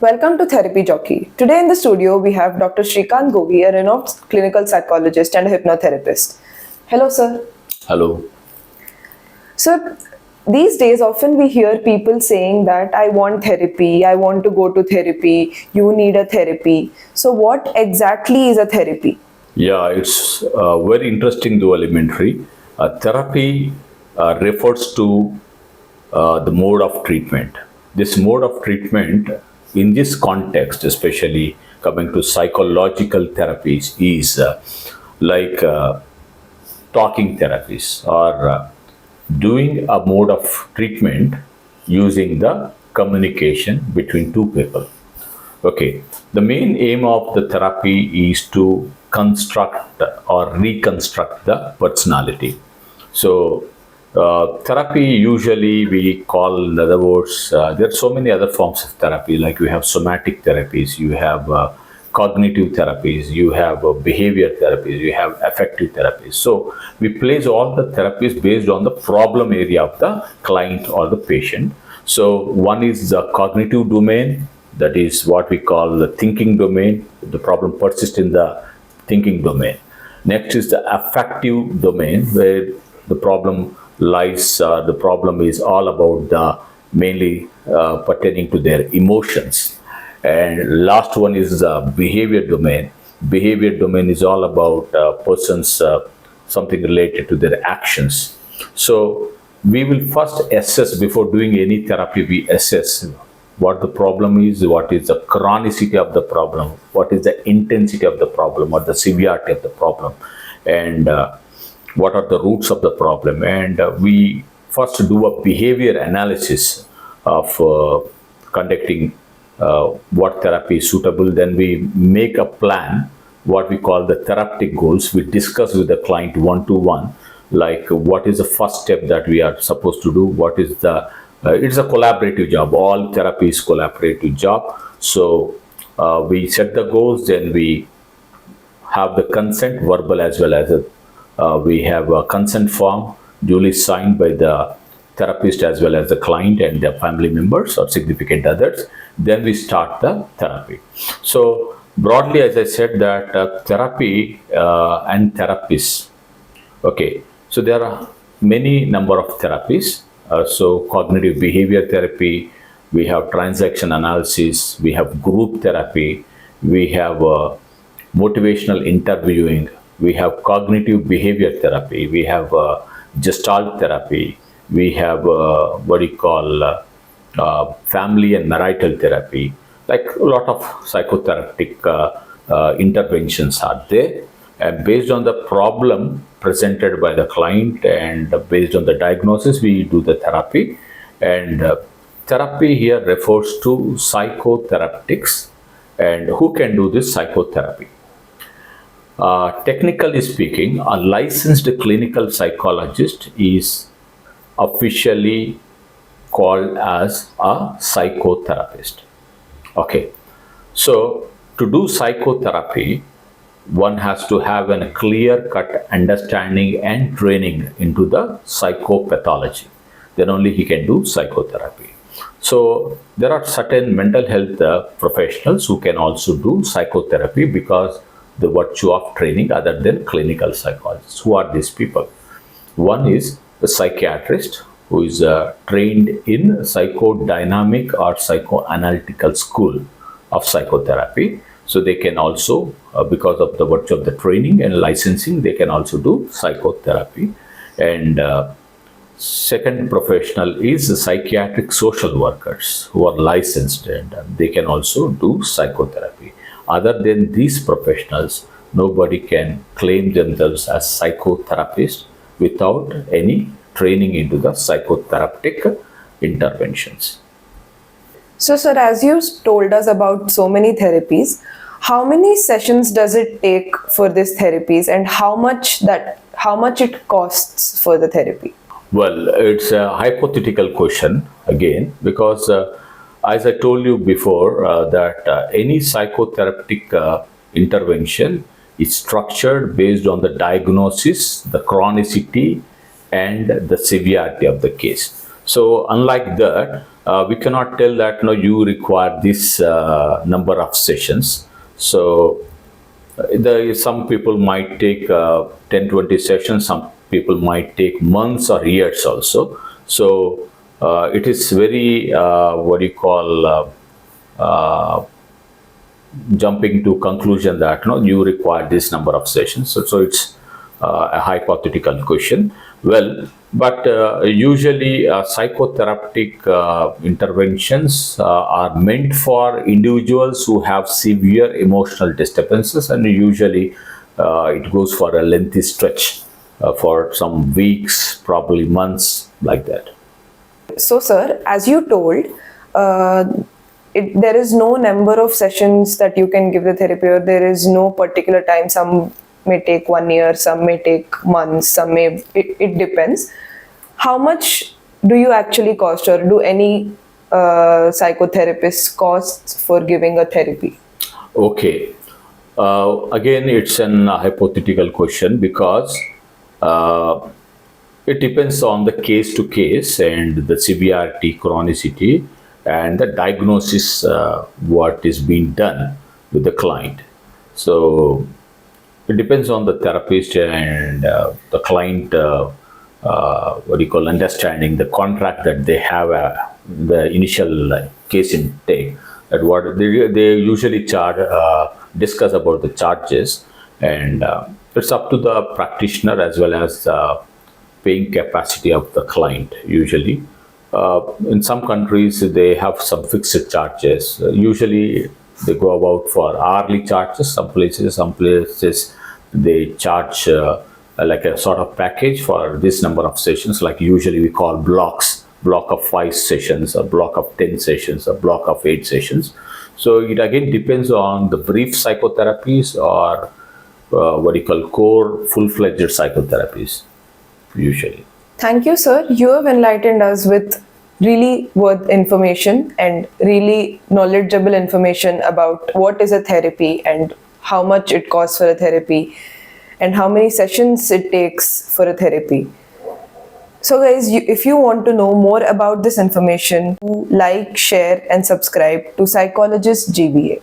Welcome to Therapy Jockey. Today in the studio we have Dr. Shrikant Gogi, a renowned clinical psychologist and a hypnotherapist. Hello, sir. Hello. Sir, these days often we hear people saying that I want therapy, I want to go to therapy, you need a therapy. So, what exactly is a therapy? Yeah, it's very interesting though elementary. Therapy refers to the mode of treatment. This mode of treatment, in this context, especially coming to psychological therapies, is like talking therapies or doing a mode of treatment using the communication between two people. Okay, the main aim of the therapy is to construct or reconstruct the personality. So, therapy usually we call, in other words, there are so many other forms of therapy, like you have somatic therapies, you have cognitive therapies, you have behavior therapies, you have affective therapies. So, we place all the therapies based on the problem area of the client or the patient. So, one is the cognitive domain, that is what we call the thinking domain. The problem persists in the thinking domain. Next is the affective domain, where the problem lies. The problem is all about the mainly pertaining to their emotions. And last one is the behavior domain. Behavior domain is all about persons something related to their actions. So we will first assess, before doing any therapy, we assess what the problem is, what is the chronicity of the problem, what is the intensity of the problem or the severity of the problem, and what are the roots of the problem. And we first do a behavior analysis of conducting what therapy is suitable. Then we make a plan, what we call the therapeutic goals. We discuss with the client one-to-one, like what is the first step that we are supposed to do, what is the it's a collaborative job. All therapy is collaborative job. So we set the goals, then we have the consent, verbal as well as we have a consent form duly signed by the therapist as well as the client and their family members or significant others. Then we start the therapy. So broadly, as I said, that therapy and therapists. Okay, so there are many number of therapies. So cognitive behavior therapy, we have transaction analysis, we have group therapy, we have motivational interviewing, we have cognitive behavior therapy, we have gestalt therapy, we have what you call family and marital therapy. Like a lot of psychotherapeutic interventions are there. And based on the problem presented by the client and based on the diagnosis, we do the therapy. And therapy here refers to psychotherapeutics. And who can do this psychotherapy? Technically speaking, a licensed clinical psychologist is officially called as a psychotherapist. Okay, so to do psychotherapy, one has to have a clear-cut understanding and training into the psychopathology. Then only he can do psychotherapy. So there are certain mental health professionals who can also do psychotherapy because the virtue of training other than clinical psychologists. Who are these people? One is the psychiatrist, who is trained in psychodynamic or psychoanalytical school of psychotherapy. So they can also, because of the virtue of the training and licensing, they can also do psychotherapy. And second professional is the psychiatric social workers who are licensed, and they can also do psychotherapy. Other than these professionals, nobody can claim themselves as psychotherapists without any training into the psychotherapeutic interventions. So, sir, as you told us about so many therapies, how many sessions does it take for these therapies, and how much it costs for the therapy? Well, it's a hypothetical question again, because as I told you before, that any psychotherapeutic intervention is structured based on the diagnosis, the chronicity, and the severity of the case. So, unlike that, we cannot tell that no, you require this number of sessions. So some people might take 10-20 sessions, some people might take months or years also. So it is very what do you call jumping to conclusion that no, you require this number of sessions. So it's a hypothetical question. Well, but usually psychotherapeutic interventions are meant for individuals who have severe emotional disturbances, and usually it goes for a lengthy stretch for some weeks, probably months, like that. So, sir, as you told, there is no number of sessions that you can give the therapy, or there is no particular time. Some may take 1 year, some may take months, some may, it depends. How much do you actually cost, or do any psychotherapists costs for giving a therapy? Okay. Again, it's an hypothetical question because it depends on the case to case and the severity, chronicity, and the diagnosis what is being done with the client. So it depends on the therapist and the client. What do you call understanding the contract that they have, the initial case intake, that what they usually charge, discuss about the charges, and it's up to the practitioner as well as paying capacity of the client. Usually in some countries they have some fixed charges. Usually they go about for hourly charges. Some places they charge like a sort of package for this number of sessions, like usually we call block of 5 sessions, a block of 10 sessions, a block of 8 sessions. So it again depends on the brief psychotherapies or what you call core full-fledged psychotherapies usually. Thank you, sir. You have enlightened us with really worth information and really knowledgeable information about what is a therapy and how much it costs for a therapy and how many sessions it takes for a therapy. So guys, if you want to know more about this information, like, share and subscribe to Psychologist GBA.